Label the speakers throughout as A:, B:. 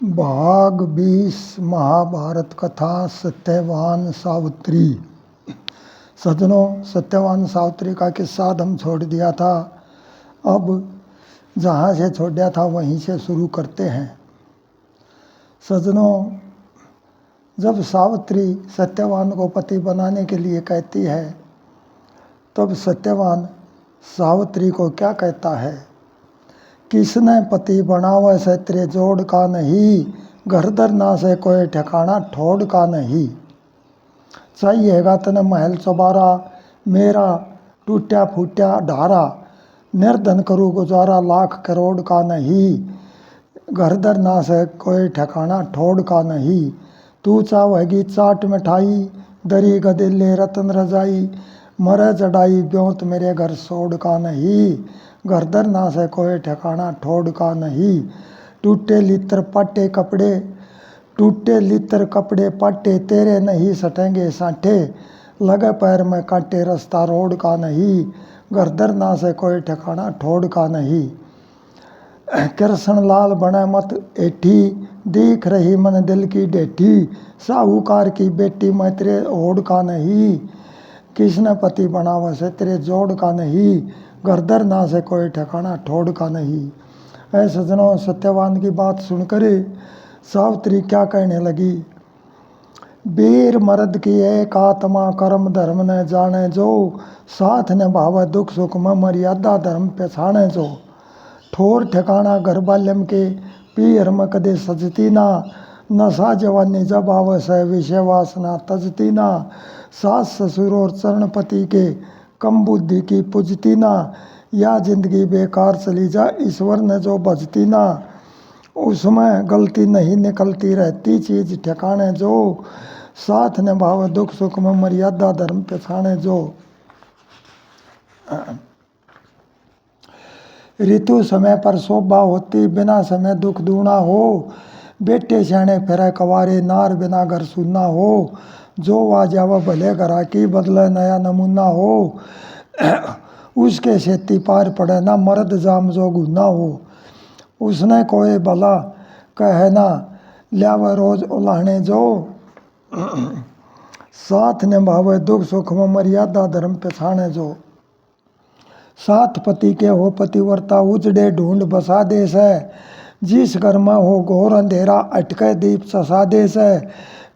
A: भाग 20 महाभारत कथा सत्यवान सावित्री। सज्जनों, सत्यवान सावित्री का किस्सा हम छोड़ दिया था। अब जहाँ से छोड़ा था वहीं से शुरू करते हैं। सज्जनों, जब सावित्री सत्यवान को पति बनाने के लिए कहती है तब सत्यवान सावित्री को क्या कहता है? किसने पति बनावे से तेरे जोड़ का नहीं, घर धरना से कोई ठिकाना ठोड़ का नहीं। चाहिएगा तने महल चौबारा, मेरा टूटा फूटा ढारा, निर्धन करूँ गुजारा लाख करोड़ का नहीं। घर धरना से कोई ठिकाना ठोड़ का नहीं। तू चाहेगी चाट मिठाई, दरी गदिले रतन रजाई, मरे जड़ाई ब्योंत मेरे घर सोड़ का नहीं। घर धरना से कोई ठिकाना ठोड़ का नहीं। टूटे लित्र पाटे कपड़े, टूटे लित्र कपड़े पाटे, तेरे नहीं सटेंगे साठे, लगे पैर में काटे रास्ता रोड का नहीं। घर धरना से कोई ठिकाना ठोड़ का नहीं। कृष्ण लाल बने मत एठी, दिख रही मन दिल की डेठी, साहूकार की बेटी मैं तेरे ओढ़ का नहीं। किसने पति बनावा से तेरे जोड़ का नहीं, घर धरना से कोई ठिकाना ठोड़ का नहीं। ऐ सज्जनों, सत्यवान की बात सुनकर सावित्री क्या कहने लगी? वीर मर्द की एक आत्मा कर्म धर्म न जाने जो, साथ न भावे दुख सुख में मर्यादा धर्म पछाने जो। ठोर ठिकाना घर बाल्यम के, पीर में कदे सजती ना, नशा जवानी जब आवे से विषय वासना तजती ना। सास ससुर और चरणपति के कम बुद्धि की पूजती ना, या जिंदगी बेकार चली जा ईश्वर ने जो भजती ना। उसमें गलती नहीं निकलती रहती चीज ठिकाने जो, साथ न भाव दुख सुख में मर्यादा धर्म पछाने जो। ऋतु समय पर शोभा होती, बिना समय दुख दूना हो। बेटे सियाने फिरे कवारे, नार बिना घर सुनना हो। जो आ जावा भले घरा की, बदले नया नमूना हो। उसके सेती पार पड़े ना, मर्द जाम जो गुना हो। उसने कोई भला कहे ना, ल्यावे रोज उलाहने जो। साथ निभावे दुख सुख में मर्यादा धर्म पछाने जो। साथ पति के हो पतिव्रता, उजड़े ढूंढ बसा दे से। जिस घर में हो घोर अंधेरा, अटके दीप ससा दे से।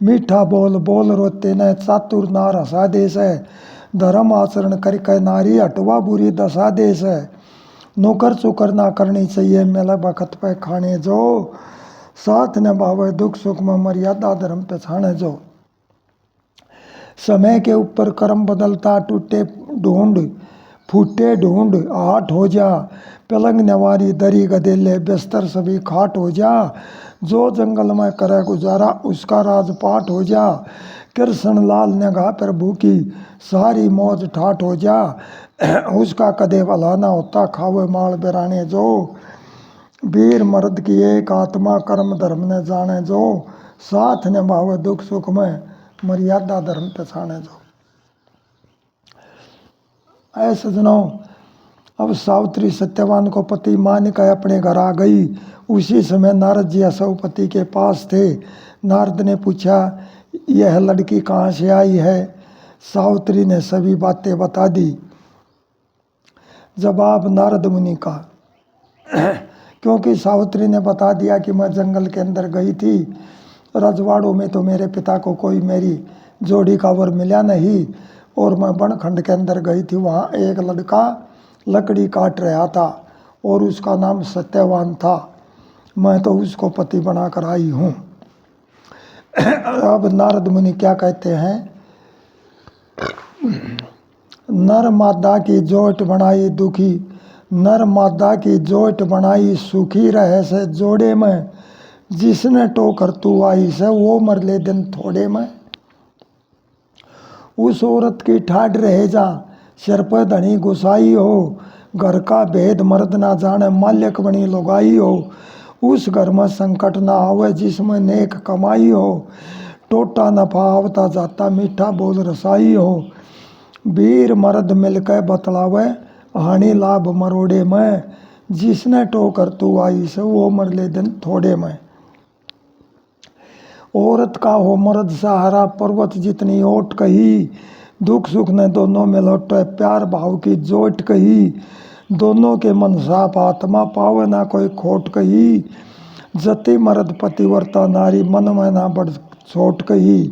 A: मीठा बोल बोल रोते न, चातुर नार हंसा दे से। धर्म आचरण करके नारी, हटवा बुरी दशा दे से। नौकर चुकर ना करनी चाहिए, मेला बखत पे खाने जो। साथ निभावे दुख सुख में मर्यादा धर्म पछाने जो। समय के ऊपर कर्म बदलता, टूटे ढूंढ फूटे ढूंढ आठ हो जा। पलंग नवारी दरी गदेले, बिस्तर सभी खाट हो जा। जो जंगल में करे गुजारा, उसका राजपाट हो जा। कृष्ण लाल निगाह प्रभु की, सारी मौज ठाट हो जा। उसका कदे भला ना होता, खावे माल बिराने जो। वीर मर्द की एक आत्मा कर्म धर्म न जाने जो, साथ निभावे दुख सुख में मर्यादा धर्म पछाने जो। ऐ सज्जनों, अब सावित्री सत्यवान को पति मान कर अपने घर आ गई। उसी समय नारद जी असवपति के पास थे। नारद ने पूछा, यह लड़की कहाँ से आई है? सावित्री ने सभी बातें बता दी। जवाब नारद मुनि का, क्योंकि सावित्री ने बता दिया कि मैं जंगल के अंदर गई थी, रजवाड़ों में तो मेरे पिता को कोई मेरी जोड़ी का वर मिला नहीं, और मैं बनखंड के अंदर गई थी। वहाँ एक लड़का लकड़ी काट रहा था और उसका नाम सत्यवान था। मैं तो उसको पति बनाकर आई हूँ। अब नारद मुनि क्या कहते हैं? नर मादा की जोट बनाई दुखी, नर मादा की जोट बनाई सुखी रहे से जोड़े में। जिसने टोकर तू आई से, वो मर ले दिन थोड़े में। उस औरत की ठाड रहे जा, सिर पर धनी गुसाई हो। घर का भेद मर्द ना जाने, मालिक बनी लुगाई हो। उस घर में संकट ना आवे, जिसमें नेक कमाई हो। टोटा नफा आवता जाता, मीठा बोल रसाई हो। वीर मर्द मिलकर बतलावे, हानि लाभ मरोड़े में। जिसने टोकर तू आई से, वो मर ले दिन थोड़े में। औरत का हो मर्द सहारा, पर्वत जितनी ओट कही। दुख सुख ने दोनों में लौटे, प्यार भाव की जोट कही। दोनों के मन साफ, आत्मा पावे ना कोई खोट कही। जति मर्द पतिव्रता नारी, मन में ना बढ़ छोट कही।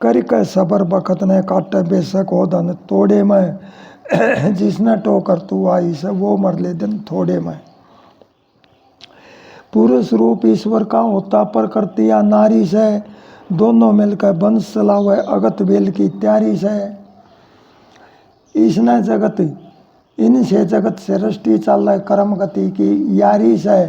A: कर के सबर बखत ने काटे, बेशक हो धन तोड़े में। जिसने टोकर तू आई से, वो मर ले दिन थोड़े में। पुरुष रूप ईश्वर का होता, प्रकृति या नारी से। दोनों मिलकर वंश चलावे, अगत बेल की तैयारी से। इसने जगत इनसे जगत से सृष्टि चाले, कर्म गति की यारी से।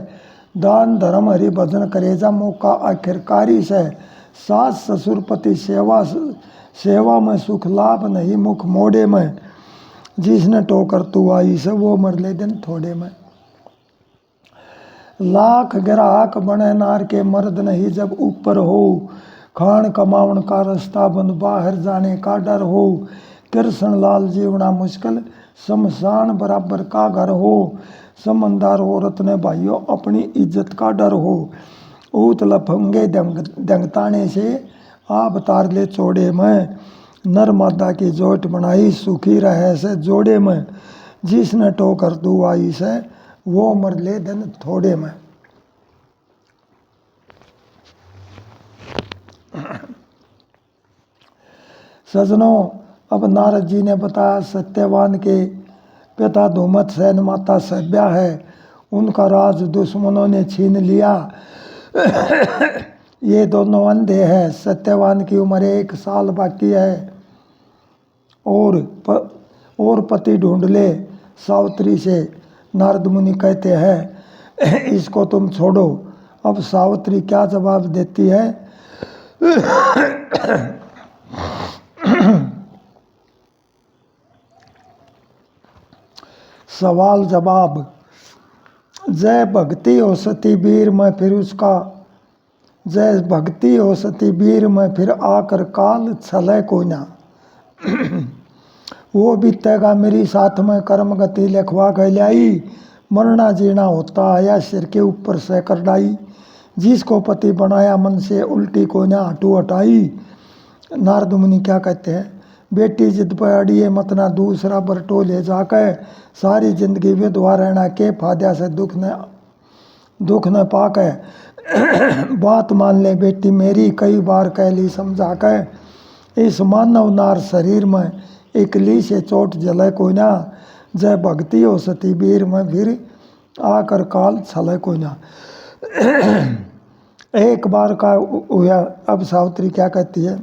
A: दान धर्म हरि भजन करे, जा मौका आखिरकारी से। सास ससुर पति सेवा में सुख, लाभ नहीं मुख मोड़े में। जिसने टोकर तू आई से, वो मर ले दिन थोड़े में। लाख ग्राहक बने नार के, मर्द नहीं जब ऊपर हो। खान कमावन का रास्ता बंद, बाहर जाने का डर हो। कृष्ण लाल जीवना मुश्किल, शमशान बराबर का घर हो। समझदार औरत ने भाइयों, अपनी इज्जत का डर हो। ऊत लफंगे दंगताने से, आप तार ले चौड़े में। नर मादा की जोट बनाई, सुखी रहे से जोड़े में। जिसने टोकर तू आई से, वो मर ले दिन थोड़े में। सजनों, अब नारद जी ने बताया सत्यवान के पिता धूमत सेन, माता सभ्या है। उनका राज दुश्मनों ने छीन लिया। ये दोनों अंधे हैं। सत्यवान की उम्र 1 साल बाकी है। और पति ढूंढ ले सावित्री से। नारद मुनि कहते हैं, इसको तुम छोड़ो। अब सावित्री क्या जवाब देती है? सवाल जवाब। जय भक्ति हो सती वीर में, फिर उसका जय भक्ति हो सती वीर में, फिर आकर काल छलय को ना। वो बीतेगा मेरी साथ में, कर्म गति लिखवा के लाई। मरना जीना होता आया, सिर के ऊपर से कर डाई। जिसको पति बनाया, मन से उल्टी को ना हटू हटाई। नारद मुनि क्या कहते हैं? बेटी जिद पर अड़िए मत ना, दूसरा बरटो ले जाकर। सारी जिंदगी विधवा रहना के फायदा से, दुख न पाके। बात मान ले बेटी मेरी, कई बार कह ली समझा के। इस मानव नार शरीर में, इकली से चोट जले को ना। जय भक्ति हो सती वीर में, फिर आकर काल छले को ना। एक बार का हुआ। अब सावित्री क्या कहती है?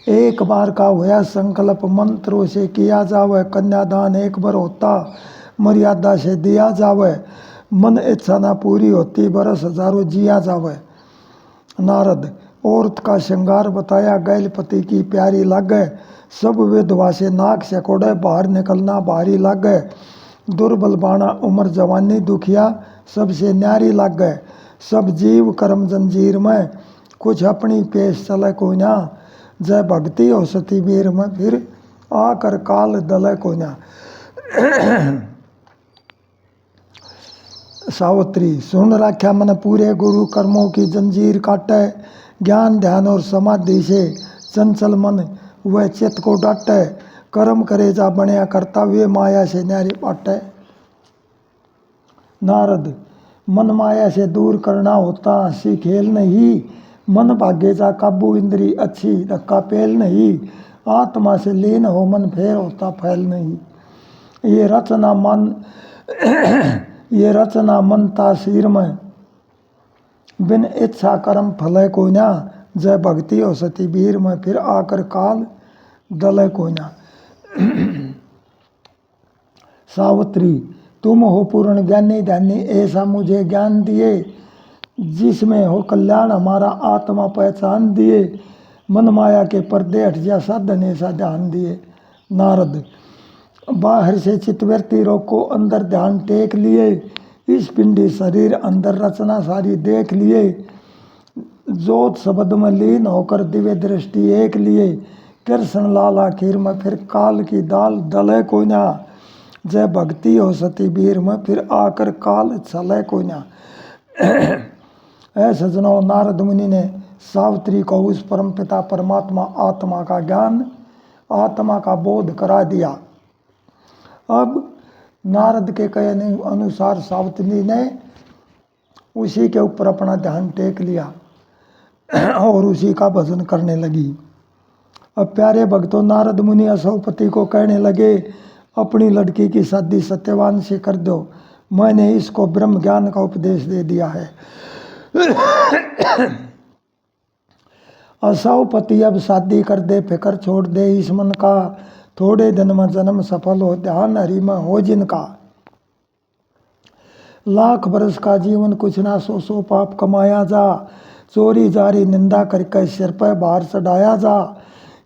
A: एक बार का हुआ संकल्प, मंत्रों से किया जावे। कन्यादान एक बार होता, मर्यादा से दिया जावे। मन इच्छा ना पूरी होती, बरस हजारों जिया जावे। नारद, औरत का श्रृंगार बताया, गैल पति की प्यारी लागे। सब विधवा से नाक से कोड़े, बाहर निकलना भारी लागे। दुर्बल बाणा उम्र जवानी, दुखिया सबसे न्यारी लागे। सब जीव कर्म जंजीर में, कुछ अपनी पेश चले को ना। जय भक्ति हो सती वीर में, फिर आकर काल दले को ना। सावित्री, सुन राख्या मन पूरे गुरु, कर्मों की जंजीर काटे। ज्ञान ध्यान और समाधि से चंचल मन, वह चित्त को डाटे। कर्म करे जा बनया करता, वे माया से न्यारी पाटे। नारद, मन माया से दूर करना होता, हंसी खेल नहीं। मन भाग्य जा काबू, इंद्री अच्छी धक्का पेल नहीं। आत्मा से लीन हो मन, फेर होता फैल नहीं। ये रचना मन तासीर में, बिन इच्छा कर्म फल को ना। जय भक्ति हो सती वीर में, फिर आकर काल दल को ना। सावित्री, तुम हो पूर्ण ज्ञानी ध्यानी, ऐसा मुझे ज्ञान दिए। जिसमें हो कल्याण हमारा, आत्मा पहचान दिए। मन माया के पर्दे हट जा, साधन ऐसा ध्यान दिए। नारद, बाहर से चित्तवृत्ति रोको, अंदर ध्यान टेक लिए। इस पिंडी शरीर अंदर रचना सारी देख लिए। जोत शब्द में लीन होकर दिव्य दृष्टि एक लिए। कृष्ण लाल आखिर में, फिर काल की दाल दले को ना। जय भक्ति हो सती वीर में, फिर आकर काल चले को ना। ऐ सज्जनों, नारद मुनि ने सावित्री को उस परमपिता परमात्मा आत्मा का ज्ञान, आत्मा का बोध करा दिया। अब नारद के कहने अनुसार सावित्री ने उसी के ऊपर अपना ध्यान टेक लिया और उसी का भजन करने लगी। अब प्यारे भक्तों, नारद मुनि असौपति को कहने लगे, अपनी लड़की की शादी सत्यवान से कर दो, मैंने इसको ब्रह्म ज्ञान का उपदेश दे दिया है। असौपति अब शादी कर दे, फिकर छोड़ दे इस मन का, थोड़े दिन में जन्म सफल हो, ध्यान हरि में हो जिनका। लाख बरस का जीवन कुछ ना सो सो पाप कमाया जा, चोरी जारी निंदा करके सिर पर भार चढ़ाया जा,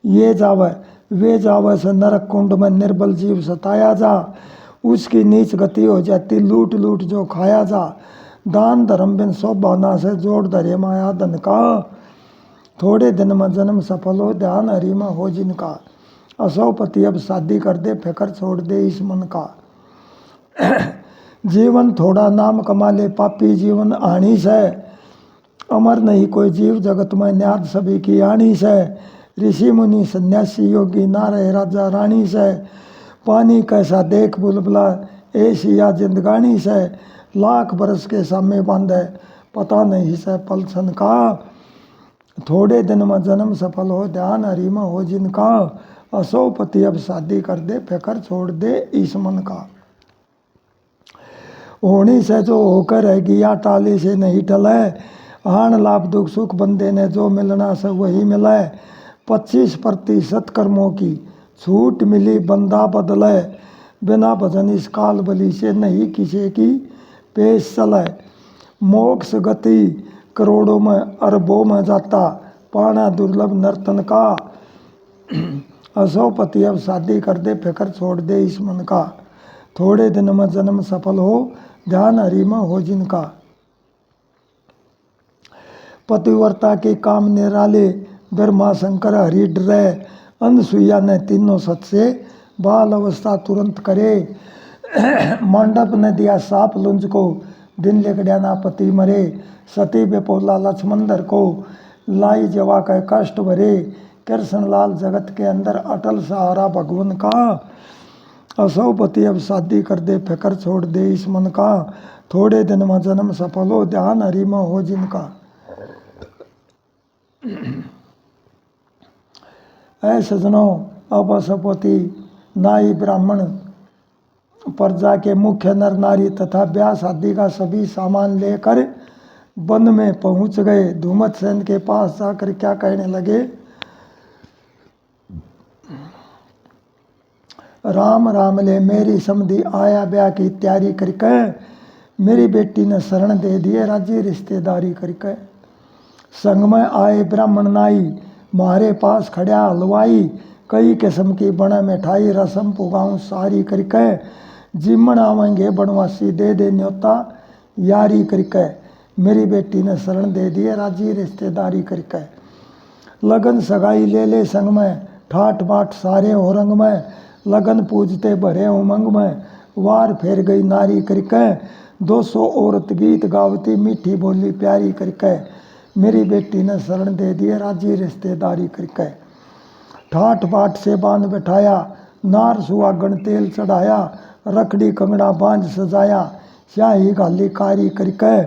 A: ये जावे वे जावे से नरक कुंड में निर्बल जीव सताया जा, उसकी नीच गति हो जाती लूट लूट जो खाया जा, दान धर्म बिन शोभाना से जोड़ धरे माया धन का, थोड़े दिन में जन्म सफल हो, ध्यान हरि में हो जिनका। असौपति अब शादी कर दे, फिकर छोड़ दे इस मन का। जीवन थोड़ा नाम कमा ले, पापी जीवन आनी से, अमर नहीं कोई जीव जगत में, न्याद सभी की आनी से, ऋषि मुनि सन्यासी योगी ना रहे राजा रानी से, पानी कैसा देख बुलबुला ऐसी या जिंदगानी से, लाख बरस के सामने बांधे पता नहीं से पलसन का, थोड़े दिन में जन्म सफल हो, ध्यान हरि में हो जिनका। असौपति अब शादी कर दे, फिकर छोड़ दे इस मन का। होनी से जो होकर रह गया, टाली से नहीं टले, हान लाभ दुख सुख बंदे ने जो मिलना से वही मिले, 25% कर्मों की छूट मिली बंदा बदले, बिना भजन इस काल बलि से नहीं किसी की पेश चले, मोक्ष गति करोड़ों में अरबों में जाता, पाना दुर्लभ नर्तन का। असौपति अब शादी कर दे, फिकर छोड़ दे इस मन का, थोड़े दिन में जन्म सफल हो, ध्यान हरि में हो जिनका। पतिव्रता के काम निराले, ब्रह्मा शंकर हरि डरे, अनसुईया ने तीनों सत से बाल अवस्था तुरंत करे, मंडप ने दिया साप लुंज को, दिन लिखड़िया ना पति मरे, सती बेपोला लक्ष्मण धर को, लाई जवा का कष्ट भरे, कृष्ण लाल जगत के अंदर अटल सहारा भगवान का। असौपति अब शादी कर दे, फिकर छोड़ दे इस मन का, थोड़े दिन में जन्म सफल हो, ध्यान हरि में हो जिनका। ऐ सजनों, अब असौपति नाई ब्राह्मण प्रजा के मुख्य नर नारी तथा ब्याह शादी का सभी सामान लेकर वन में पहुंच गए। धूमतसेन के पास जाकर क्या कहने लगे, राम राम ले मेरी समधी आया ब्याह की तैयारी करके, मेरी बेटी ने शरण दे दिए राजी रिश्तेदारी करके। संग में आए ब्राह्मण नाई, मारे पास खड़ा हलवाई, कई किस्म की बना मिठाई रसम पुगाऊं सारी करके, जिमण आवेंगे बनवासी दे दे न्योता यारी करके, मेरी बेटी ने शरण दे दिए राजी रिश्तेदारी करके। लगन सगाई ले ले संग में, ठाट बाट सारे हो रंग में, लगन पूजते भरे उमंग में, वार फेर गई नारी करके, 200 औरत गीत गावती मीठी बोली प्यारी करके, मेरी बेटी ने शरण दे दिए राजी रिश्तेदारी करके। ठाट बाट से बांध बैठाया, नार सुहागण तेल चढ़ाया, रखड़ी कंगड़ा बांझ सजाया, स्याही गाली कारी करके,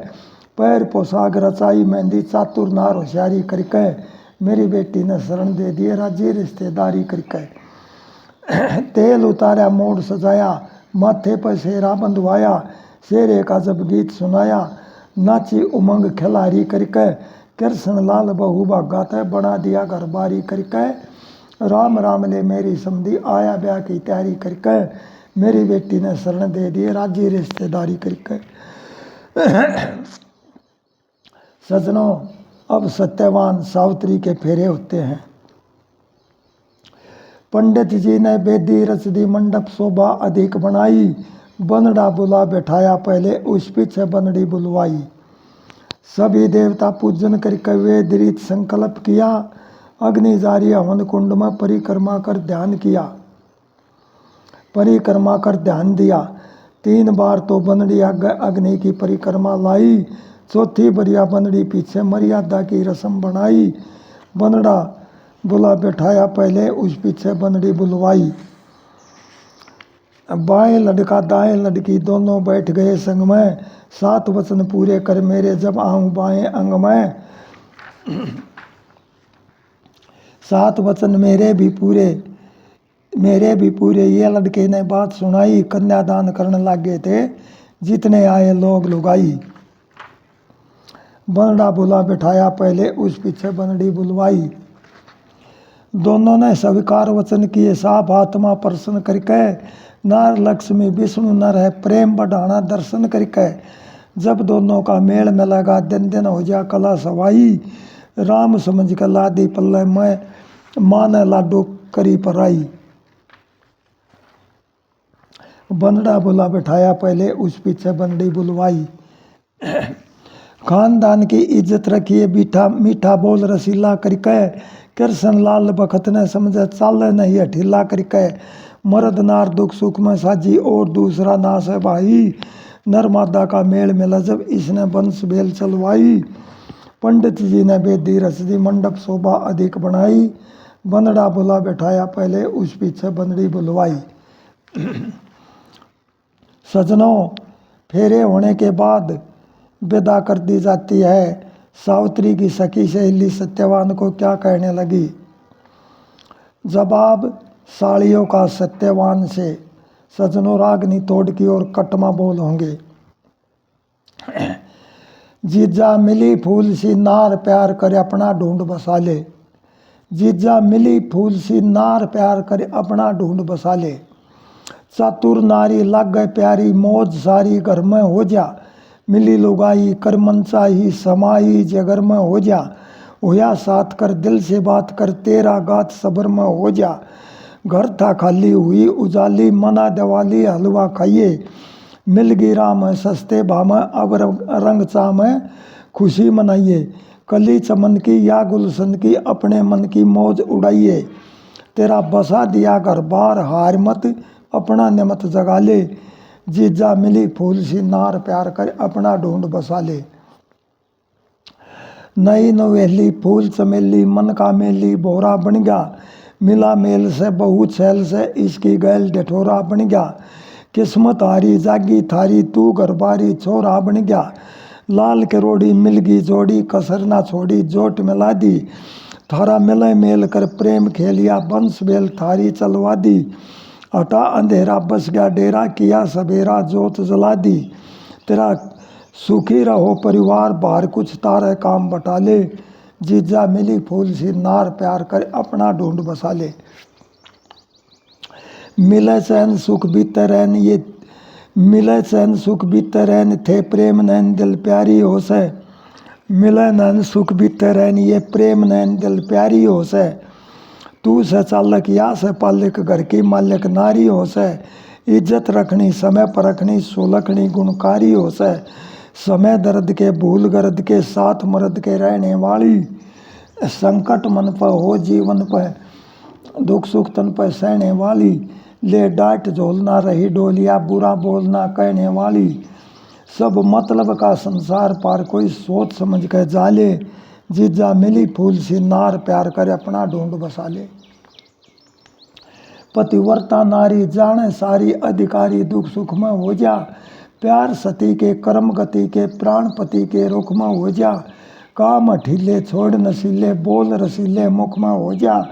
A: पैर पोशाक रचाई मेहंदी चातुर नार होशियारी करके, मेरी बेटी ने शरण दे दिए राजी रिश्तेदारी करके। तेल उतारा मोड़ सजाया, माथे पर सेरा बंधवाया, शेरे का जब गीत सुनाया, नाची उमंग खिलारी करके, कृष्ण लाल बहु भागा तय बना दिया घर बारी करके। राम राम ले मेरी समधी आया ब्याह की तैयारी करके, मेरी बेटी ने शरण दे दिए राजी रिश्तेदारी करके। सजनों, अब सत्यवान सावित्री के फेरे होते हैं। पंडित जी ने बेदी रच दी, मंडप शोभा अधिक बनाई, बनड़ा बुला बैठाया पहले उस पीछे बनड़ी बुलवाई। सभी देवता पूजन करके वेद रीत संकल्प किया, अग्नि जारी हवन कुंड में परिक्रमा कर ध्यान किया, परिक्रमा कर ध्यान दिया। 3 बार तो बनड़ी अग्नि की परिक्रमा लाई, चौथी बरिया बनड़ी पीछे मर्यादा की रस्म बनाई। बनड़ा बुला बैठाया पहले, उस पीछे बनड़ी बुलवाई। बाएं लड़का दाएं लड़की दोनों बैठ गए संग में। 7 वचन पूरे कर मेरे जब आऊं बाएं अंग में। 7 वचन मेरे भी पूरे। ये लड़के ने बात सुनाई। कन्यादान करने लगे थे जितने आए लोग लुगाई। बनड़ा बुला बैठाया पहले, उस पीछे बनड़ी बुलवाई। दोनों ने स्वीकार वचन किए साफ आत्मा प्रसन्न करके। नार लक्ष्मी विष्णु नर है प्रेम बढ़ाना दर्शन करके। जब दोनों का मेल मिलेगा दिन दिन हो जा कला सवाई। राम समझ कर लादी पल्ले में माने लाडू करी पराई। बनड़ा बुला बैठाया पहले, उस पीछे बनड़ी बुलवाई। खानदान की इज्जत रखिए मीठा बोल रसीला करके। कृष्ण लाल बखत ने समझे चाले नहीं अठीला करके। मर्द नार दुख सुख में साजी और दूसरा नाश है भाई। नरमादा का मेल मिला जब इसने वंश बेल चलवाई। पंडित जी ने बेदी रच दी मंडप शोभा अधिक बनाई। बनड़ा बुला बैठाया पहले, उस पीछे बनड़ी बुलवाई। सजनों, फेरे होने के बाद विदा कर दी जाती है। सावित्री की सखी सहेली सत्यवान को क्या कहने लगी? जवाब साड़ियों का सत्यवान से। सजनों, रागनी तोड़ की और कटमा बोल होंगे। जीजा मिली फूल सी नार प्यार करे अपना ढूंढ बसा ले। जीजा मिली फूल सी नार प्यार करे अपना ढूंढ बसा ले। चतुर नारी लग गए प्यारी मौज सारी घर में हो जा। मिली लुगाई कर मनसा ही समाई जगर में हो जा। होया साथ कर दिल से बात कर तेरा गात सबर में हो जा। घर था खाली हुई उजाली मना दिवाली हलवा खाइए। मिल गिरा में सस्ते भाव में अब रंग चा में खुशी मनाइए। कली चमन की या गुलशन की अपने मन की मौज उड़ाइए। तेरा बसा दिया घर बार हार मत अपना निमत जगा ले। जीजा मिली फूल सी नार प्यार कर अपना ढूंढ बसा ले। नई नवेली फूल चमेली मन का मेली बोरा बन गया। मिला मेल से बहु छैल से इसकी गैल ढिठोरा बन गया। किस्मत हारी जागी थारी तू घरबारी छोरा बन गया। लाल करोड़ी मिल गई जोड़ी कसर ना छोड़ी जोट मिला दी। थारा मिले मेल कर प्रेम खेलिया बंस बेल थारी चलवा दी। हटा अंधेरा बस गया डेरा किया सवेरा जोत जला दी। तेरा सुखी रहो परिवार बाहर कुछ तारे काम बटा ले। जीजा मिली फूल सी नार प्यार कर अपना ढूंढ बसा ले। मिले चैन सुख बीते रहन ये मिले चैन सुख बीते रहन थे प्रेम नैन दिल प्यारी हो से। मिले नैन सुख बीते रहन ये प्रेम नैन दिल प्यारी हो से। तू से चालक या से पालक घर की मालिक नारी हो से। इज्जत रखनी समय पर रखनी सुलखनी गुणकारी हो से। समय दर्द के भूल गर्द के साथ मर्द के रहने वाली। संकट मन पर हो जीवन पर दुख सुख तन पर सहने वाली। ले डांट झोलना रही डोलिया बुरा बोलना कहने वाली। सब मतलब का संसार पार कोई सोच समझ कर जाले। जीजा मिली फूल सी नार प्यार कर अपना ढूंढ बसा ले। पतिव्रता नारी जाने सारी अधिकारी दुख सुख में हो जा। प्यार सती के कर्म गति के प्राण पति के रुख में हो जा। काम अठीले छोड़ नशीले बोल रसीले मुख में हो जा।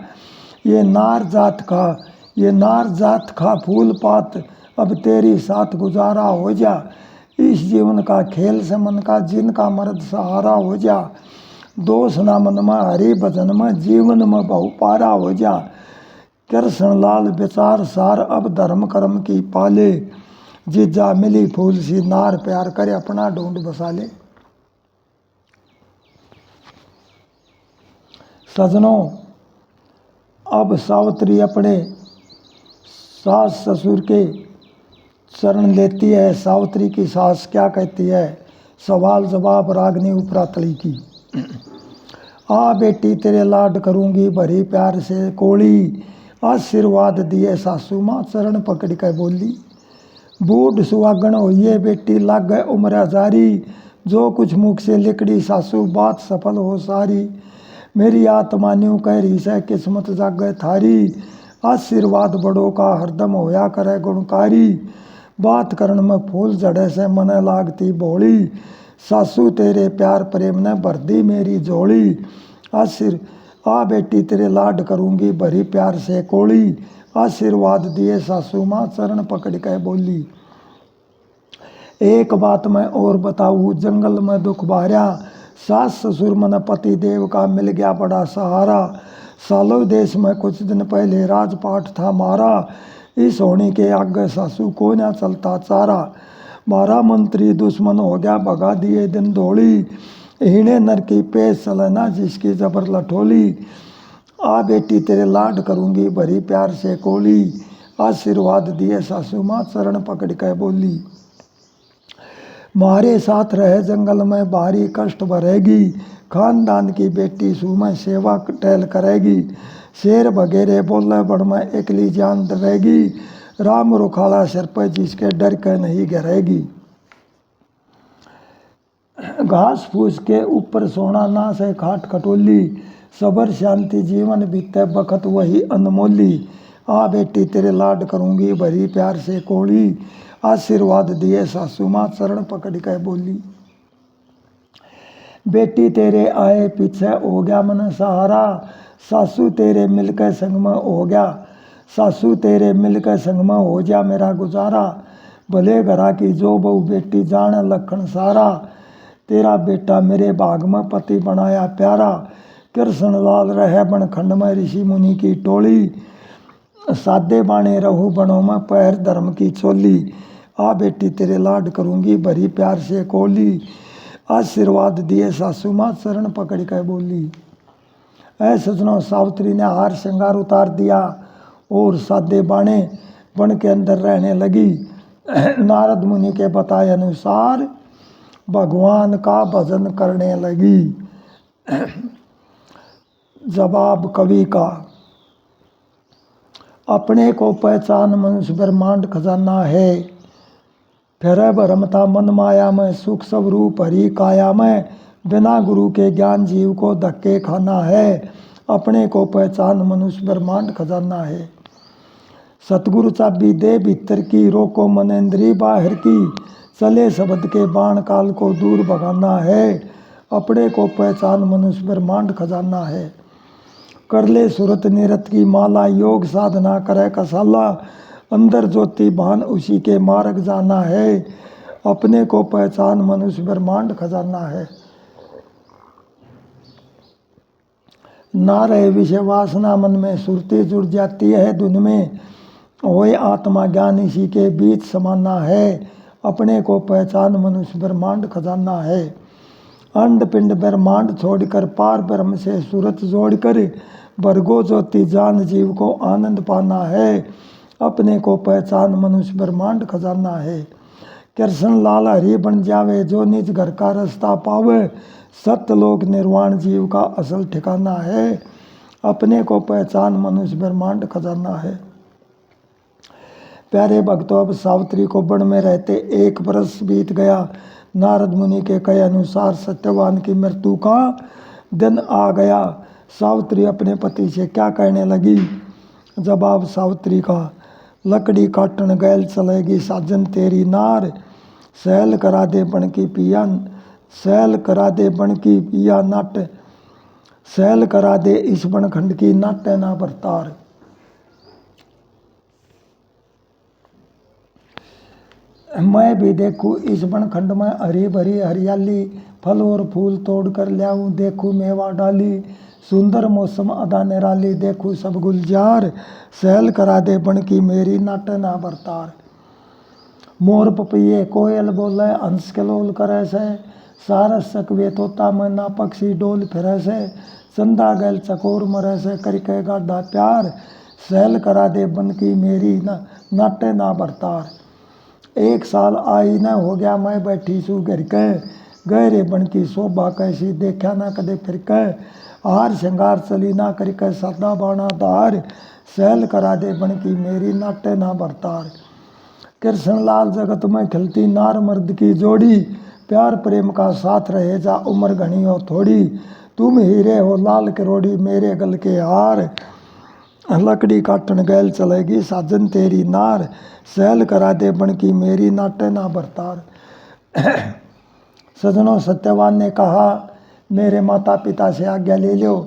A: ये नार जात खा फूल पात अब तेरी साथ गुजारा हो जा। इस जीवन का खेल से मन का जिनका मर्द सहारा हो जा। दोष ना मन में हरि भजन में जीवन में बहुपारा हो जा। कृष्ण लाल विचार सार अब धर्म कर्म की पाले। जीजा मिली फूल सी नार प्यार करे अपना ढूंढ बसा ले। सजनों, अब सावित्री अपने सास ससुर के शरण लेती है। सावित्री की सास क्या कहती है? सवाल जवाब रागनी उपरातली की। आ बेटी तेरे लाड करूंगी भरी प्यार से कोड़ी। आशीर्वाद दिए सासू माँ चरण पकड़ कर बोली। बूढ़ सुहागण होइए बेटी लाग गए उम्र जारी। जो कुछ मुख से लिकड़ी सासू बात सफल हो सारी। मेरी आत्मा न्यू कह रही से किस्मत जागे थारी। आशीर्वाद बड़ों का हरदम होया करे गुणकारी। बात करण में फूल जड़े से मन लागती भोली। सासू तेरे प्यार प्रेम ने भर दी मेरी झोली। आ बेटी तेरे लाड करूंगी भरी प्यार से कोली। आशीर्वाद दिए सासू माँ चरण पकड़ के बोली। एक बात मैं और बताऊँ जंगल में दुख भार्या। सास ससुर मन पति देव का मिल गया बड़ा सहारा। सालों देश में कुछ दिन पहले राजपाट था मारा। इस होने के आगे सासू को ना चलता चारा। मारा मंत्री दुश्मन हो गया भगा दिए दिन दौड़ी। हिणे नर की पेश चलना जिसकी जबर लठोली। आ बेटी तेरे लाड करूंगी भरी प्यार से कोली। आशीर्वाद दिए सासू माँ चरण पकड़ के बोली। मारे साथ रहे जंगल में भारी कष्ट भरेगी। खानदान की बेटी सुमय सेवा टहल करेगी। शेर वगैरह बोले बड़ में एकली जान डरेगी। राम रुखाला सिर पर जिसके डर के नहीं गिरेगी। घास फूस के ऊपर सोना ना से खाट खटोली। सबर शांति जीवन बीते बखत वही अनमोली। आ बेटी तेरे लाड करूंगी भरी प्यार से कोली। आशीर्वाद दिए सासू माँ चरण पकड़ के बोली। बेटी तेरे आए पीछे हो गया मन सहारा। सासू तेरे मिलकर संग में हो गया। सासू तेरे मिलकर संग में हो जा मेरा गुजारा। भले घरा की जो बहू बेटी जाने लखन सारा। तेरा बेटा मेरे भाग में पति बनाया प्यारा। कृष्ण लाल रहे बन खंड में ऋषि मुनि की टोली। सादे बाणे रहू बनों में पैर धर्म की चोली। आ बेटी तेरे लाड करूंगी भरी प्यार से कोली। आशीर्वाद दिए सासू माँ चरण पकड़ के बोली। ऐ सजनों सावित्री ने हार श्रृंगार उतार दिया और सादे बाणे बन के अंदर रहने लगी। नारद मुनि के बताए अनुसार भगवान का भजन करने लगी। जवाब कवि का। अपने को पहचान मनुष्य ब्रह्मांड खजाना है। फिर भरमता मन माया में सुख सब रूप हरि काया में। बिना गुरु के ज्ञान जीव को धक्के खाना है। अपने को पहचान मनुष्य ब्रह्मांड खजाना है। सतगुरु चाबी दे भीतर की रोको मनेन्द्री बाहर की। चले शब्द के बाण काल को दूर भगाना है। अपने को पहचान मनुष्य ब्रह्मांड खजाना है। कर ले सुरत निरत की माला योग साधना करे कसाला। अंदर ज्योति भान उसी के मार्ग जाना है। अपने को पहचान मनुष्य ब्रह्मांड खजाना है। ना रहे विषय वासना मन में सुरती जुड़ जाती है धुन में। होए आत्मा ज्ञान इसी के बीच समाना है। अपने को पहचान मनुष्य ब्रह्मांड खजाना है। अंड पिंड ब्रह्मांड छोड़कर पार ब्रह्म से सूरत जोड़कर भरगो ज्योति जान जीव को आनंद पाना है। अपने को पहचान मनुष्य ब्रह्मांड खजाना है। कृष्ण लाल हरि बन जावे जो निज घर का रास्ता पावे। सत्यलोक निर्वाण जीव का असल ठिकाना है। अपने को पहचान मनुष्य ब्रह्मांड खजाना है। प्यारे भक्तों अब सावित्री को वन में रहते 1 बरस बीत गया। नारद मुनि के कहे अनुसार सत्यवान की मृत्यु का दिन आ गया। सावित्री अपने पति से क्या कहने लगी। जवाब सावित्री का। लकड़ी काटन गैल चलेगी साजन तेरी नार। सैल करा दे बन की पिया। सैल करा दे बन की पिया नाट। सैल करा दे इस बन खंड की नाटे ना बरतार। मैं भी देखूँ इस वन खंड में हरी भरी हरियाली। फल और फूल तोड़ कर लाऊं देखूँ मेवा डाली। सुंदर मौसम अदा निराली देखूँ सब गुलजार। सहल करा दे बन की मेरी नाटे ना बरतार। मोर पपैये कोयल बोले हंस कलोल करे से। सारस सकवे तोता में ना पक्षी डोल फिरे से। चंदा गैल चकोर मरे से करके गाढ़ा प्यार। सहल करा दे बन की मेरी नाटे ना बरतार। 1 साल आई न हो गया मैं बैठी सू घर के। गहरे बन की शोभा कैसी देखा ना कदे फिर के। हार श्रृंगार चली ना करके सदा बाणा धार। सहल करा दे बन की मेरी नाटे ना बरतार। कृष्ण लाल जगत में खिलती नार मर्द की जोड़ी। प्यार प्रेम का साथ रहे जा उम्र घनी हो थोड़ी, तुम हीरे हो लाल करोड़ी मेरे गल के हार। लकड़ी काटन गैल चलेगी साजन तेरी नार, सहल करा दे बन की मेरी नाटे ना बरतार। सजनों, सत्यवान ने कहा, मेरे माता पिता से आज्ञा ले लो,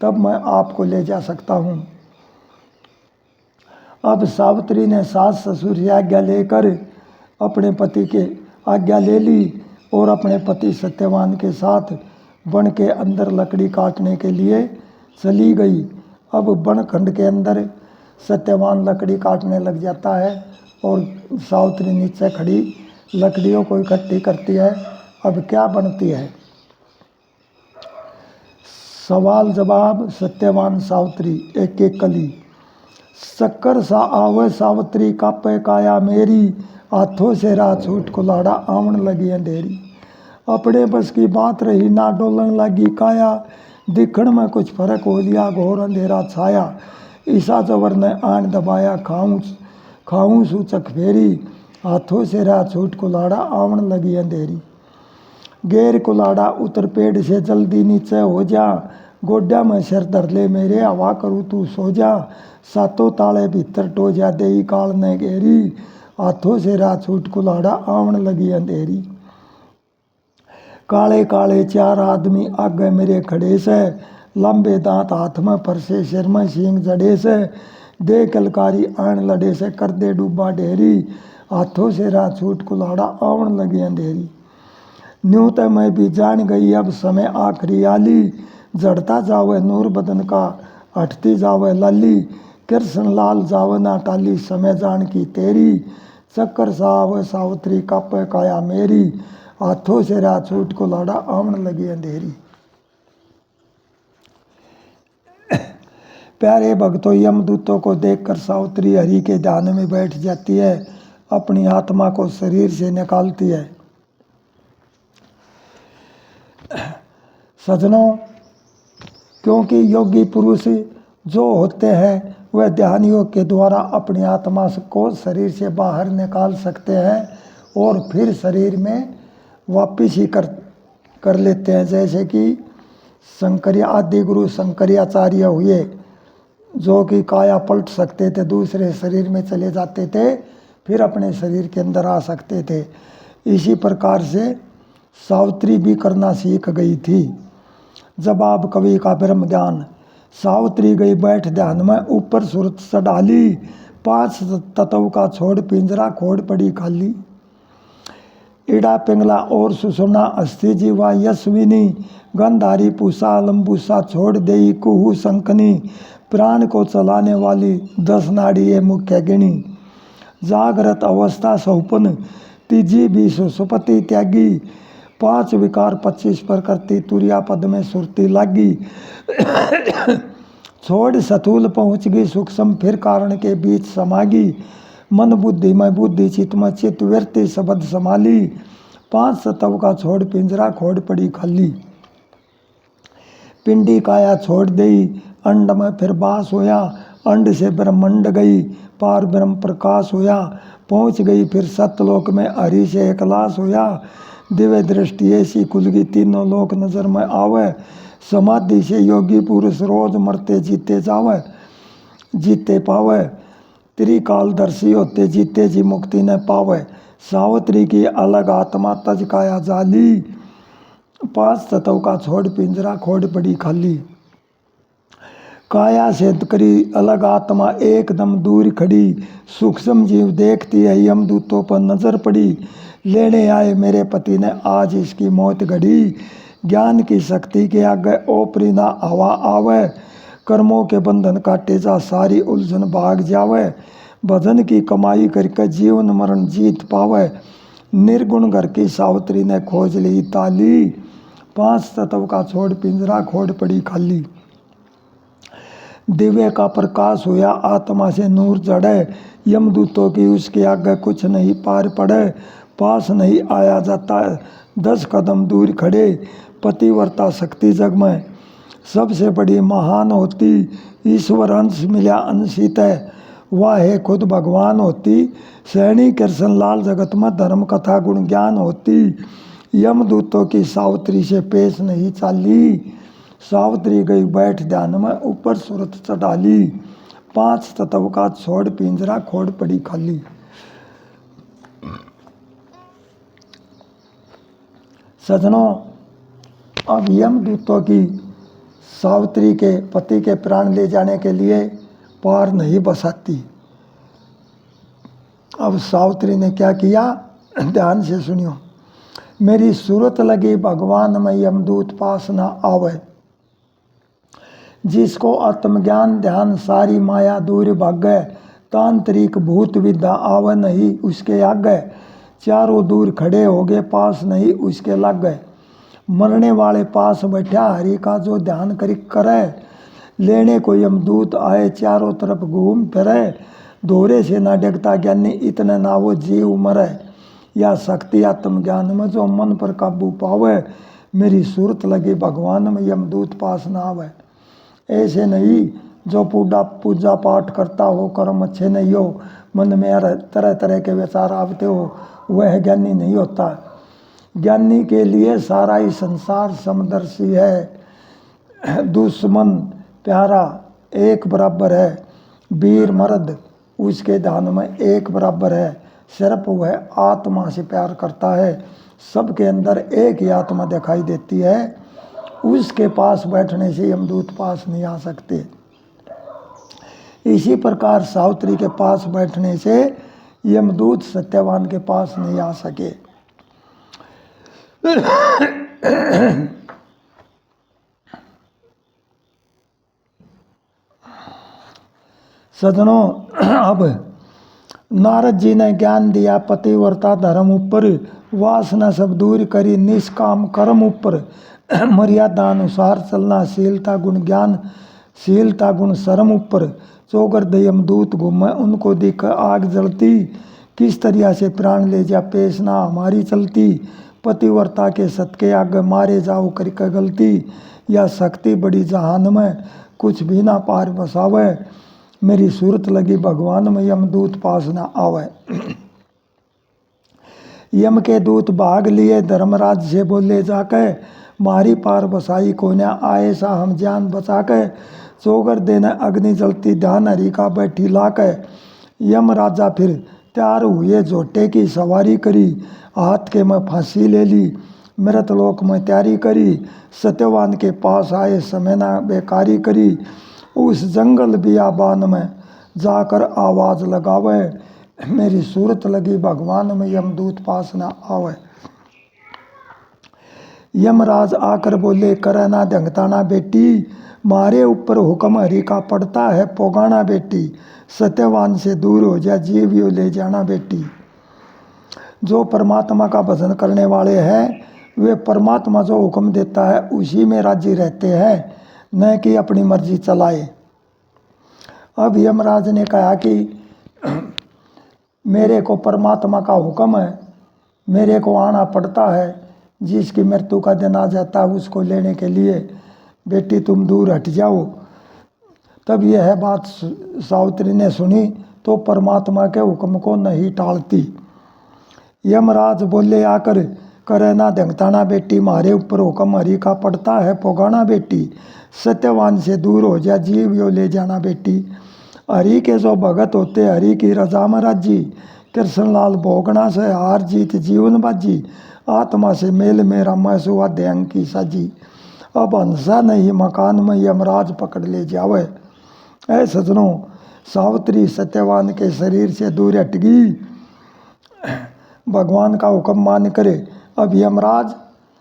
A: तब मैं आपको ले जा सकता हूँ। अब सावित्री ने सास ससुर से आज्ञा लेकर अपने पति के आज्ञा ले ली और अपने पति सत्यवान के साथ वन के अंदर लकड़ी काटने के लिए चली गई। अब वन खंड के अंदर सत्यवान लकड़ी काटने लग जाता है और सावित्री नीचे खड़ी लकड़ियों को इकट्ठी करती है। अब क्या बनती है? सवाल जवाब सत्यवान सावित्री एक एक कली। शक्कर सा आवे सावित्री कापे काया मेरी, हाथों से राह छूट कुलाड़ा आवन लगी अंधेरी। अपने बस की बात रही ना डोलन लगी काया, दिखण में कुछ फर्क हो लिया घोर अंधेरा छाया। ईसा जवर ने आन दबाया खाऊं सूचक फेरी, हाथों से राह छूट कुलाड़ा आवन लगी अंधेरी। गेर कुलाड़ा उतर पेड़ से जल्दी नीचे हो जा, गोड्या में सिर धर ले मेरे हवा करूँ तू सो जा। सातों ताले भीतर टो जा देई काल ने घेरी, हाथों से राह छूट कुलाड़ा आवन लगी अंधेरी। काले काले चार आदमी आगे मेरे खड़े से, लंबे दांत हाथ में फरसे सिर में सींग जड़े से। दे कलकारी आन लड़े से कर दे डूबा ढेरी, हाथों से राह छूट कुलाड़ा आवन लगी अंधेरी। न्यू तो मैं भी जान गई अब समय आखिरी आली, जड़ता जावे नूर बदन का हटती जावे लाली। कृष्ण लाल जावे ना टाली समय जान की तेरी, चक्कर सावे सावित्री कापे काया मेरी, हाथों से राह छूट कुलाड़ा आवन लगी अंधेरी। प्यारे भक्तों, यमदूतों को देखकर सावित्री हरि के ध्यान में बैठ जाती है, अपनी आत्मा को शरीर से निकालती है। सजनों, क्योंकि योगी पुरुष जो होते हैं वह ध्यान योग के द्वारा अपनी आत्मा को शरीर से बाहर निकाल सकते हैं और फिर शरीर में वापिस ही कर लेते हैं। जैसे कि शंकर्य आदि गुरु शंकराचार्य हुए, जो कि काया पलट सकते थे, दूसरे शरीर में चले जाते थे, फिर अपने शरीर के अंदर आ सकते थे। इसी प्रकार से सावित्री भी करना सीख गई थी। जवाब कवि का ब्रह्म ज्ञान। सावित्री गई बैठ ध्यान में, ऊपर सूरत चढ़ाली, 5 तत्व का छोड़ पिंजरा खोड़ पड़ी खाली। इड़ा पिंगला और सुषुम्ना अस्थि जीवा यशविनी, गंधारी पूषा लंबूसा छोड़ देई कुहू शंखनी। प्राण को चलाने वाली 10 नाड़ी ये मुख्य गिणी, जागृत अवस्था सौपन, तीजी भी सुसुपति त्यागी। 5 विकार 25 प्रकृति, तुरिया पद में सुरती लागी। छोड़ सतूल पहुँच गई सूक्ष्म, फिर कारण के बीच समागी। मन बुद्धि में बुद्धि, चित्त में चित्त, वृत्ति शब्द संभाली। 5 तत्व का छोड़ पिंजरा खोड़ पड़ी खाली। पिंडी काया छोड़ दई, अंड में फिर बास होया। अंड से ब्रह्मंड गई, पार ब्रह्म प्रकाश होया। पहुँच गई फिर सत्यलोक में, हरि से एकलाश होया। दिव्य दृष्टि ऐसी खुल गई, तीनों लोक नजर में आवे। समाधि से योगी पुरुष रोज मरते जीते जावे, जीते पावे। त्रिकालदर्शी होते जीते जी मुक्ति न पावे। सावित्री की अलग आत्मा तज काया जाली, 5 तत्व का छोड़ पिंजरा खोड़ पड़ी खाली। काया से करी अलग आत्मा एकदम दूर खड़ी, सूक्ष्म जीव देखती है यमदूतों पर नजर पड़ी। लेने आए मेरे पति ने आज इसकी मौत घड़ी, ज्ञान की शक्ति के आगे ओपरी ना हवा आवे। कर्मों के बंधन काटे जा सारी उलझन भाग जावे, भजन की कमाई करके जीवन मरण जीत पावे। निर्गुण घर की सावित्री ने खोज ली ताली, 5 तत्व का छोड़ पिंजरा खोड़ पड़ी खाली। दिव्य का प्रकाश हुआ आत्मा से नूर जड़े, यमदूतों की उसके आगे कुछ नहीं पार पड़े। पास नहीं आया जाता, 10 कदम दूर खड़े। पतिव्रता शक्ति जग में सबसे बड़ी महान होती, ईश्वर अंश मिला अंशित है, वह है खुद भगवान होती। सैनी कृष्ण लाल जगत में धर्म कथा गुण ज्ञान होती, यमदूतों की सावित्री से पेश नहीं चाली। सावित्री गई बैठ ध्यान में, ऊपर सूरत चढ़ाली। 5 तत्व का छोड़ पिंजरा, खोड़ पड़ी खाली। सजनों, अब यमदूतों की सावित्री के पति के प्राण ले जाने के लिए पार नहीं बसाती। अब सावित्री ने क्या किया, ध्यान से सुनियो। मेरी सूरत लगी भगवान में यमदूत पास न आवे। जिसको आत्मज्ञान ध्यान सारी माया दूर भागे। तांत्रिक भूत विद्या आवे नहीं उसके आगे। चारों दूर खड़े हो गए पास नहीं उसके लग गए। मरने वाले पास बैठा हरि का जो ध्यान करी करे। लेने को यमदूत आए चारों तरफ घूम फिरे। दोहरे से ना डगता ज्ञानी इतने ना वो जीव मरे। या शक्ति आत्मज्ञान में जो मन पर काबू पावे। मेरी सूरत लगी भगवान में यमदूत पास ना आवे। ऐसे नहीं जो पूजा पाठ करता हो, कर्म अच्छे नहीं हो, मन में तरह तरह के विचार आते हो, वह ज्ञानी नहीं होता। ज्ञानी के लिए सारा ही संसार समदर्शी है। दुश्मन प्यारा एक बराबर है। वीर मर्द उसके ध्यान में एक बराबर है। सिर्फ वह आत्मा से प्यार करता है। सबके अंदर एक ही आत्मा दिखाई देती है। उसके पास बैठने से यमदूत पास नहीं आ सकते। इसी प्रकार सावित्री के पास बैठने से यमदूत सत्यवान के पास नहीं आ सके। सजनों, अब नारद जी ने ज्ञान दिया पतिव्रता धर्म ऊपर। वासना सब दूर करी निष्काम कर्म ऊपर। मर्यादा अनुसार चलना शीलता गुण ज्ञान, शीलता गुण शर्म ऊपर। चौगर्द यमदूत घूमे उनको दिख आग जलती। किस तरह से प्राण ले जा पेश ना हमारी चलती। पतिव्रता के सत्के आगे मारे जाओ करके गलती। या शक्ति बड़ी जहान में कुछ भी ना पार बसावे। मेरी सूरत लगी भगवान में यमदूत पास ना आवे। यम के दूत भाग लिए धर्मराज से बोले जाके। मारी पार बसाई को न आए सा हम जान बचा के। चौगर देने अग्नि जलती ध्यान हरि का बैठी लाके। यम राजा फिर तैयार हुए झोटे की सवारी करी। हाथ के में फांसी ले ली मृतलोक में तैयारी करी। सत्यवान के पास आए समय ना बेकारी करी। उस जंगल बियाबान में जाकर आवाज लगावे। मेरी सूरत लगी भगवान में यमदूत पास ना आवे। यमराज आकर बोले करे ना ढंगताना बेटी। मारे ऊपर हुक्म हरि का पड़ता है पोगाना बेटी। सत्यवान से दूर हो जा जीव यो ले जाना बेटी। जो परमात्मा का भजन करने वाले हैं वे परमात्मा जो हुक्म देता है उसी में राजी रहते हैं, न कि अपनी मर्जी चलाए। अब यमराज ने कहा कि मेरे को परमात्मा का हुक्म है, मेरे को आना पड़ता है। जिसकी मृत्यु का दिन आ जाता है उसको लेने के लिए बेटी तुम दूर हट जाओ। तब यह बात सावित्री ने सुनी तो परमात्मा के हुक्म को नहीं टालती। यमराज बोले आकर करे ना ढंगताना बेटी। मारे ऊपर हुक्म हरि का पड़ता है पोगाना बेटी। सत्यवान से दूर हो जा जीव यो ले जाना बेटी। हरि के जो भगत होते हरि की रजा में राजी। कृष्णलाल भोगना से हार जीत जीवन बाजी। आत्मा से मेल मेरा मैसुआ ध्यान की साजी। अब हंसा नहीं मकान में यमराज पकड़ ले जावे। ऐ सजनों, सावित्री सत्यवान के शरीर से दूर हट गई। भगवान का हुक्म मान करे। अब यमराज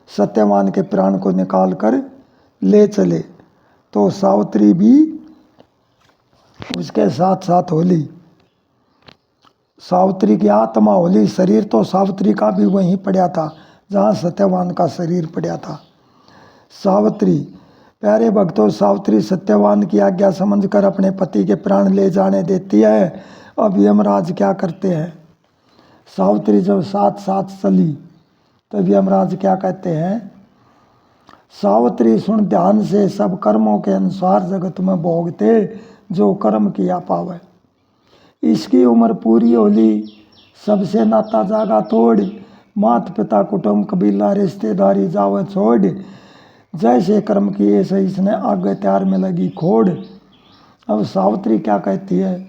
A: सत्यवान के प्राण को निकाल कर ले चले तो सावित्री भी उसके साथ साथ होली। सावित्री की आत्मा होली। शरीर तो सावित्री का भी वहीं पड़ा था जहाँ सत्यवान का शरीर पड़ा था। सावित्री, प्यारे भक्तों, सावित्री सत्यवान की आज्ञा समझकर अपने पति के प्राण ले जाने देती है। अब यमराज क्या करते हैं? सावित्री जब साथ साथ चली तब यमराज क्या कहते हैं? सावित्री सुन ध्यान से सब कर्मों के अनुसार जगत में भोगते जो कर्म किया पावे। इसकी उम्र पूरी होली सबसे नाता जागा तोड़। मात पिता कुटुंब कबीला रिश्तेदारी जावे छोड़, जैसे कर्म किए से इसने आगे त्यार में लगी खोड़। अब सावित्री क्या कहती है,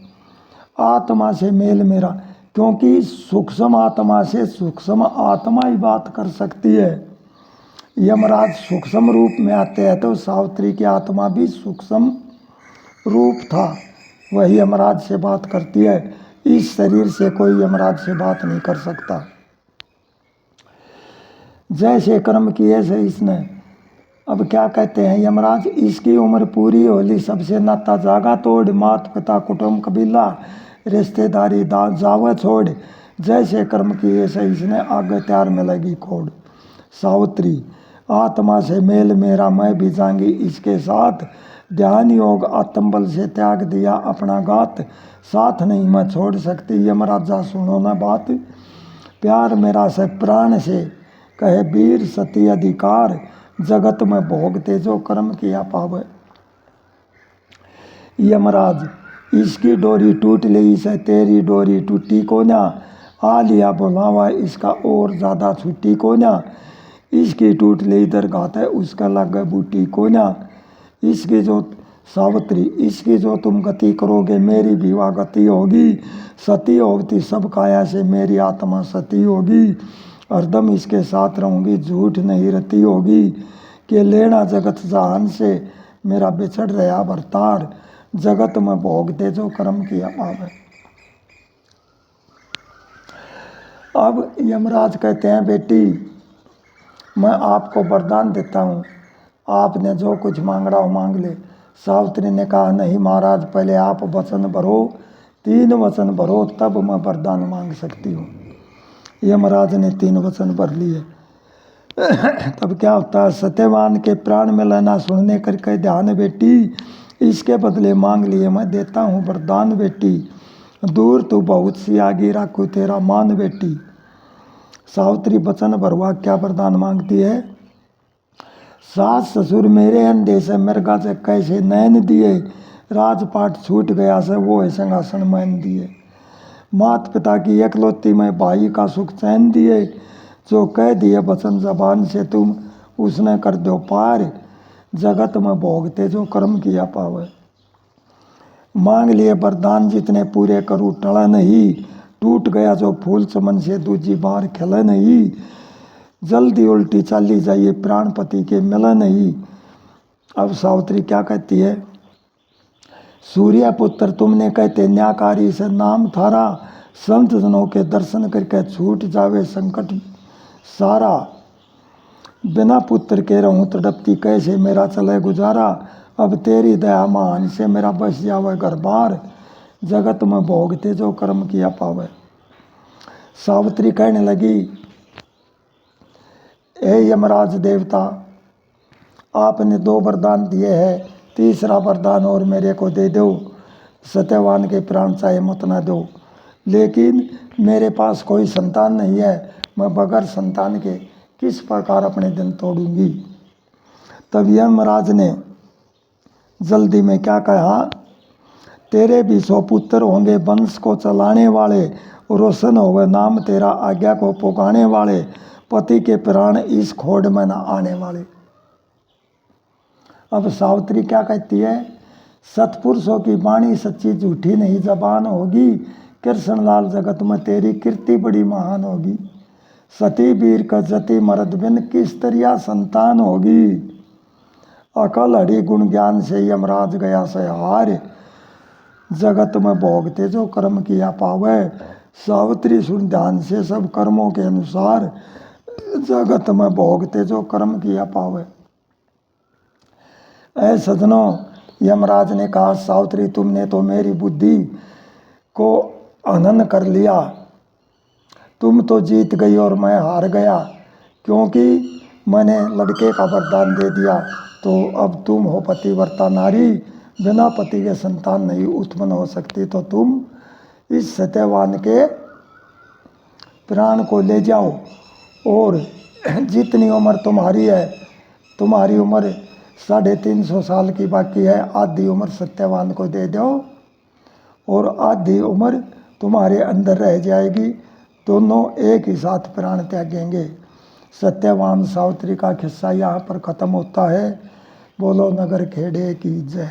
A: आत्मा से मेल मेरा, क्योंकि सूक्ष्म आत्मा से सूक्ष्म आत्मा ही बात कर सकती है। यमराज सूक्ष्म रूप में आते हैं तो सावित्री की आत्मा भी सूक्ष्म रूप था, वही यमराज से बात करती है। इस शरीर से कोई यमराज से बात नहीं कर सकता। जैसे कर्म किए से इसने, अब क्या कहते हैं यमराज, इसकी उम्र पूरी होली सबसे नाता जागा तोड़, मात पिता कुटुंब कबीला रिश्तेदारी जावा छोड़, जैसे कर्म किए से इसने आगे त्यार में लगी खोड़। सावित्री, आत्मा से मेल मेरा मैं भी जाऊंगी इसके साथ, ध्यान योग आत्मबल से त्याग दिया अपना गात, साथ नहीं मैं छोड़ सकती यमराजा सुनो ना बात, प्यार मेरा से प्राण से कहे वीर सती अधिकार, जगत में भोगते जो कर्म किया पावे। यमराज, इसकी डोरी टूट ली से तेरी डोरी टूटी को ना, आ लिया बुलावा इसका और ज़्यादा छुट्टी को ना, इसकी टूट ली दरगाह है उसका लगे बूटी को ना। इसकी जो सावित्री, इसकी जो तुम गति करोगे मेरी भी वह गति होगी, सती होती सब काया से मेरी आत्मा सती होगी, हरदम इसके साथ रहूँगी झूठ नहीं रती होगी, कि लेना जगत जहान से मेरा बिछड़ रहा भरतार, जगत में भोगते जो कर्म किया पावे। अब यमराज कहते हैं बेटी मैं आपको वरदान देता हूँ, आपने जो कुछ मांगना हो मांग ले। सावित्री ने कहा नहीं महाराज, पहले आप वचन भरो, 3 वचन भरो तब मैं वरदान मांग सकती हूँ। यमराज ने 3 वचन भर लिए। तब क्या होता है, सत्यवान के प्राण में लेना सुनने करके ध्यान बेटी, इसके बदले मांग लिए मैं देता हूँ वरदान बेटी, दूर तू बहुत सी आगे रखू तेरा मान बेटी। सावित्री वचन भरवा क्या वरदान मांगती है, सास ससुर मेरे अंधे से मृगा से कैसे नैन दिए, राजपाट छूट गया से वो है सिंहासन मैन दिए, मात पिता की एकलौती में भाई का सुख चैन दिए, जो कह दिए वचन जबान से तुम उसने कर दो पार, जगत में भोगते जो कर्म किया पावे। मांग लिए वरदान जितने पूरे करूँ टला नहीं, टूट गया जो फूल चमन से दूजी बार खिला नहीं, जल्दी उल्टी चाली जाइए प्राणपति के मिला नहीं। अब सावित्री क्या कहती है, सूर्य पुत्र तुमने कहते न्याकारी से नाम थारा, संत जनों के दर्शन करके छूट जावे संकट सारा, बिना पुत्र के रहूं तड़पती कैसे मेरा चले गुजारा, अब तेरी दया मान से मेरा बस जावे घर बार, जगत में भोगते जो कर्म किया पावे। सावित्री कहने लगी, हे यमराज देवता आपने 2 वरदान दिए हैं, तीसरा वरदान और मेरे को दे दो, सत्यवान के प्राण चाहे मत ना दो, लेकिन मेरे पास कोई संतान नहीं है, मैं बगैर संतान के किस प्रकार अपने दिन तोड़ूंगी। तब यमराज ने जल्दी में क्या कहा, तेरे भी 100 पुत्र होंगे वंश को चलाने वाले, रोशन होवे नाम तेरा आज्ञा को पुकाने वाले, पति के प्राण इस खोड़ में न आने वाले। अब सावित्री क्या कहती है, सतपुरुषों की वाणी सच्ची झूठी नहीं जबान होगी, कृष्णलाल जगत में तेरी कीर्ति बड़ी महान होगी, सती वीर का जति मर्द बिन किस तरिया संतान होगी, अकल हरि गुण ज्ञान से यमराज गया से हार, जगत में भोगते जो कर्म किया पावे। सावित्री सुन ध्यान से सब कर्मों के अनुसार, जगत में भोगते जो कर्म किया पावे। ऐ सजनों, यमराज ने कहा सावित्री तुमने तो मेरी बुद्धि को हनन कर लिया, तुम तो जीत गई और मैं हार गया, क्योंकि मैंने लड़के का वरदान दे दिया, तो अब तुम हो पतिव्रता नारी, बिना पति के संतान नहीं उत्पन्न हो सकती, तो तुम इस सत्यवान के प्राण को ले जाओ, और जितनी उम्र तुम्हारी है, तुम्हारी उम्र 350 साल की बाकी है, आधी उम्र सत्यवान को दे दो और आधी उम्र तुम्हारे अंदर रह जाएगी, दोनों एक ही साथ प्राण त्यागेंगे। सत्यवान सावित्री का किस्सा यहाँ पर ख़त्म होता है। बोलो नगर खेड़े की जय।